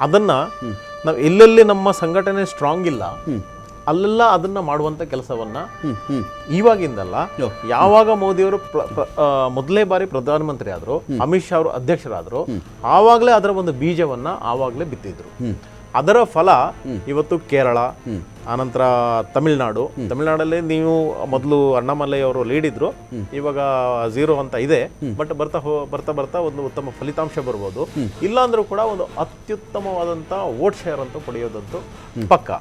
ಅದನ್ನು ನಾವು ಎಲ್ಲೆಲ್ಲಿ ನಮ್ಮ ಸಂಘಟನೆ ಸ್ಟ್ರಾಂಗ್ ಇಲ್ಲ ಅಲ್ಲೆಲ್ಲ ಅದನ್ನ ಮಾಡುವಂತ ಕೆಲಸವನ್ನ ಇವಾಗಿಂದಲ್ಲ, ಯಾವಾಗ ಮೋದಿಯವರು ಮೊದಲೇ ಬಾರಿ ಪ್ರಧಾನಮಂತ್ರಿ ಆದ್ರು, ಅಮಿತ್ ಶಾ ಅವರು ಅಧ್ಯಕ್ಷರಾದ್ರು, ಆವಾಗಲೇ ಅದರ ಒಂದು ಬೀಜವನ್ನ ಆವಾಗಲೇ ಬಿತ್ತಿದ್ರು. ಅದರ ಫಲ ಇವತ್ತು ಕೇರಳ, ಆನಂತರ ತಮಿಳುನಾಡಲ್ಲಿ ನೀವು ಮೊದಲು ಅಣ್ಣಾಮಲೈ ಅವರು ಲೀಡ್ ಇದ್ರು, ಇವಾಗ 0 ಅಂತ ಇದೆ. ಬಟ್ ಬರ್ತಾ ಬರ್ತಾ ಒಂದು ಉತ್ತಮ ಫಲಿತಾಂಶ ಬರ್ಬೋದು. ಇಲ್ಲಾಂದ್ರೂ ಕೂಡ ಒಂದು ಅತ್ಯುತ್ತಮವಾದಂತ ವೋಟ್ ಶೇರ್ ಅಂತ ಪಡೆಯೋದಂತೂ ಪಕ್ಕ.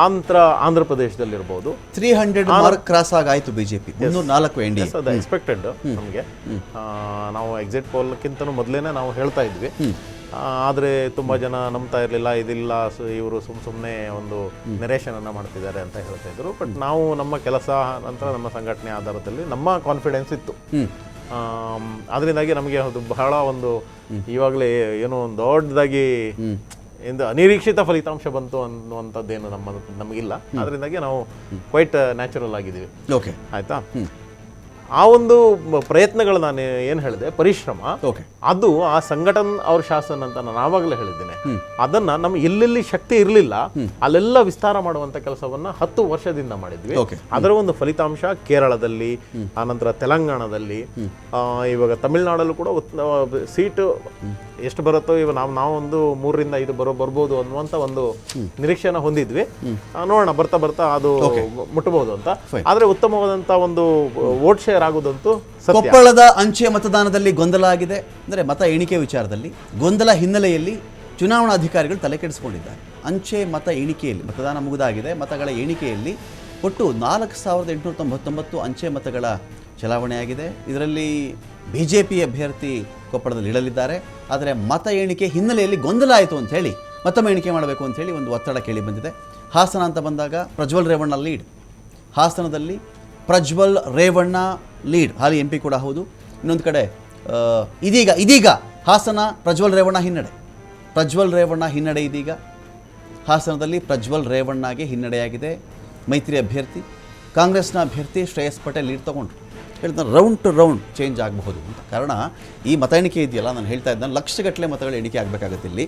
ಆಂಧ್ರ ಪ್ರದೇಶದಲ್ಲಿರ್ಬೋದು 300 ಮಾರ್ಕ್ ಕ್ರಾಸ್ ಆಗಾಯ್ತು ಬಿಜೆಪಿ, 304 NDA. ಅದು ಎಕ್ಸ್ಪೆಕ್ಟೆಡ್ ನಮಗೆ. ನಾವು ಎಕ್ಸಿಟ್ ಪೋಲ್ಕ್ಕಿಂತನೂ ಮೊದಲೇನೆ ನಾವು ಹೇಳ್ತಾ ಇದ್ವಿ. ಆದರೆ ತುಂಬ ಜನ ನಂಬ್ತಾ ಇರಲಿಲ್ಲ, ಇದಿಲ್ಲ, ಇವರು ಸುಮ್ಮನೆ ಒಂದು ನೆರೇಷನ್ ಮಾಡ್ತಿದ್ದಾರೆ ಅಂತ ಹೇಳ್ತಾ ಇದ್ರು. ಬಟ್ ನಾವು ನಮ್ಮ ಕೆಲಸ ನಂತರ ನಮ್ಮ ಸಂಘಟನೆ ಆಧಾರದಲ್ಲಿ ನಮ್ಮ ಕಾನ್ಫಿಡೆನ್ಸ್ ಇತ್ತು. ಅದರಿಂದಾಗಿ ನಮಗೆ ಅದು ಬಹಳ ಒಂದು ಇವಾಗಲೇ ಏನೋ ಒಂದು ದೊಡ್ಡದಾಗಿ ಎಂದು ಅನಿರೀಕ್ಷಿತ ಫಲಿತಾಂಶ ಬಂತು ಅನ್ನುವಂಥದ್ದೇನು ನಮಗಿಲ್ಲ. ಅದರಿಂದಾಗಿ ನಾವು ಕ್ವೈಟ್ ನ್ಯಾಚುರಲ್ ಆಗಿದ್ದೀವಿ. ಓಕೆ, ಆಯ್ತಾ. ಆ ಒಂದು ಪ್ರಯತ್ನಗಳು ನಾನು ಏನು ಹೇಳಿದೆ, ಪರಿಶ್ರಮ, ಅದು ಆ ಸಂಘಟನ್ ಅವ್ರ ಶಾಸನ ಅಂತ ನಾನು ಆವಾಗಲೇ ಹೇಳಿದ್ದೇನೆ. ಅದನ್ನ ನಮ್ಗೆ ಎಲ್ಲೆಲ್ಲಿ ಶಕ್ತಿ ಇರಲಿಲ್ಲ ಅಲ್ಲೆಲ್ಲ ವಿಸ್ತಾರ ಮಾಡುವಂತ ಕೆಲಸವನ್ನ 10 ವರ್ಷದಿಂದ ಮಾಡಿದ್ವಿ. ಅದರ ಒಂದು ಫಲಿತಾಂಶ ಕೇರಳದಲ್ಲಿ, ಆನಂತರ ತೆಲಂಗಾಣದಲ್ಲಿ, ಇವಾಗ ತಮಿಳುನಾಡಲ್ಲೂ ಕೂಡ ಸೀಟು ಎಷ್ಟು ಬರುತ್ತೋ ಇವಾಗ ನಾವೊಂದು 3 ರಿಂದ 5 ಬರ್ಬೋದು ಅನ್ನುವಂತ ಒಂದು ನಿರೀಕ್ಷೆನ ಹೊಂದಿದ್ವಿ. ನೋಡೋಣ, ಬರ್ತಾ ಅದು ಮುಟ್ಟಬಹುದು ಅಂತ. ಆದ್ರೆ ಉತ್ತಮವಾದಂತ ಒಂದು ವೋಟ್ ಶೇರ್ ಆಗುದಂತೂ ಸತ್ಯ. ಕೊಪ್ಪಳದ ಅಂಚೆ ಮತದಾನದಲ್ಲಿ ಗೊಂದಲ ಆಗಿದೆ. ಅಂದರೆ ಮತ ಎಣಿಕೆ ವಿಚಾರದಲ್ಲಿ ಗೊಂದಲ ಹಿನ್ನೆಲೆಯಲ್ಲಿ ಚುನಾವಣಾಧಿಕಾರಿಗಳು ತಲೆ ಕೆಡಿಸಿಕೊಂಡಿದ್ದಾರೆ. ಅಂಚೆ ಮತ ಎಣಿಕೆಯಲ್ಲಿ ಮತದಾನ ಮುಗಿದಾಗಿದೆ. ಮತಗಳ ಎಣಿಕೆಯಲ್ಲಿ ಒಟ್ಟು 4899 ಅಂಚೆ ಮತಗಳ ಚಲಾವಣೆಯಾಗಿದೆ. ಇದರಲ್ಲಿ ಬಿಜೆಪಿ ಅಭ್ಯರ್ಥಿ ಕೊಪ್ಪಳದಲ್ಲಿ ಇಳಲಿದ್ದಾರೆ. ಆದರೆ ಮತ ಎಣಿಕೆ ಹಿನ್ನೆಲೆಯಲ್ಲಿ ಗೊಂದಲ ಆಯಿತು ಅಂಥೇಳಿ ಮತಮ ಎಣಿಕೆ ಮಾಡಬೇಕು ಅಂಥೇಳಿ ಒಂದು ಒತ್ತಡ ಕೇಳಿ ಬಂದಿದೆ. ಹಾಸನ ಅಂತ ಬಂದಾಗ ಪ್ರಜ್ವಲ್ ರೇವಣ್ಣ ಲೀಡ್. ಹಾಸನದಲ್ಲಿ ಪ್ರಜ್ವಲ್ ರೇವಣ್ಣ ಲೀಡ್, ಹಾಲಿ MP ಕೂಡ ಹೌದು. ಇನ್ನೊಂದು ಕಡೆ ಇದೀಗ ಹಾಸನ ಪ್ರಜ್ವಲ್ ರೇವಣ್ಣ ಹಿನ್ನಡೆ. ಇದೀಗ ಹಾಸನದಲ್ಲಿ ಪ್ರಜ್ವಲ್ ರೇವಣ್ಣಗೆ ಹಿನ್ನಡೆಯಾಗಿದೆ. ಮೈತ್ರಿ ಅಭ್ಯರ್ಥಿ, ಕಾಂಗ್ರೆಸ್ನ ಅಭ್ಯರ್ಥಿ ಶ್ರೇಯಸ್ ಪಟೇಲ್ ಲೀಡ್ ತೊಗೊಂಡ್ರು. ಹೇಳ್ತಾರೆ ರೌಂಡ್ ಟು ರೌಂಡ್ ಚೇಂಜ್ ಆಗಬಹುದು ಅಂತ. ಕಾರಣ ಈ ಮತ ಎಣಿಕೆ ಇದೆಯಲ್ಲ, ನಾನು ಹೇಳ್ತಾ ಇದ್ದಾನೆ, ಲಕ್ಷಗಟ್ಟಲೆ ಮತಗಳು ಎಣಿಕೆ ಆಗಬೇಕಾಗುತ್ತೆ. ಇಲ್ಲಿ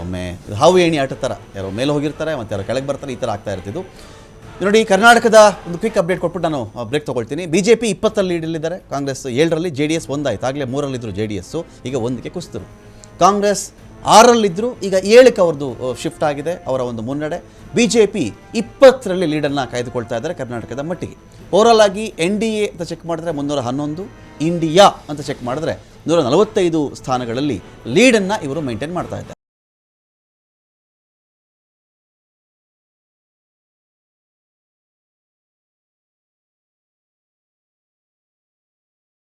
ಒಮ್ಮೆ ಹಾವು ಏಣಿ ಆಟದ ಥರ, ಯಾರೋ ಮೇಲೆ ಹೋಗಿರ್ತಾರೆ ಮತ್ತು ಯಾರೋ ಕೆಳಗೆ ಬರ್ತಾರೆ, ಈ ಥರ ಆಗ್ತಾ ಇರ್ತಿದ್ದು. ನೋಡಿ, ಕರ್ನಾಟಕದ ಒಂದು ಕ್ವಿಕ್ ಅಪ್ಡೇಟ್ ಕೊಟ್ಬಿಟ್ಟು ನಾನು ಬ್ರೇಕ್ ತೊಗೊಳ್ತೀನಿ. ಬಿಜೆಪಿ 20 ಲೀಡಲ್ಲಿದ್ದಾರೆ, ಕಾಂಗ್ರೆಸ್ 7ರಲ್ಲಿ, JDS 1 ಆಯಿತು. ಆಗಲೇ 3ರಲ್ಲಿದ್ದರು JDS, ಈಗ 1ಕ್ಕೆ ಕುಸಿದ್ರು. ಕಾಂಗ್ರೆಸ್ 6ರಲ್ಲಿದ್ದರು, ಈಗ 7ಕ್ಕೆ ಅವ್ರದ್ದು ಶಿಫ್ಟ್ ಆಗಿದೆ, ಅವರ ಒಂದು ಮುನ್ನಡೆ. ಬಿಜೆಪಿ 20ರಲ್ಲಿ ಲೀಡನ್ನು ಕಾಯ್ದುಕೊಳ್ತಾ ಇದ್ದಾರೆ ಕರ್ನಾಟಕದ ಮಟ್ಟಿಗೆ. ಓವರಾಲ್ ಆಗಿ NDA ಅಂತ ಚೆಕ್ ಮಾಡಿದ್ರೆ 311, ಇಂಡಿಯಾ ಅಂತ ಚೆಕ್ ಮಾಡಿದ್ರೆ 145 ಸ್ಥಾನಗಳಲ್ಲಿ ಲೀಡನ್ನು ಇವರು ಮೇಂಟೈನ್ ಮಾಡ್ತಾ ಇದ್ದಾರೆ.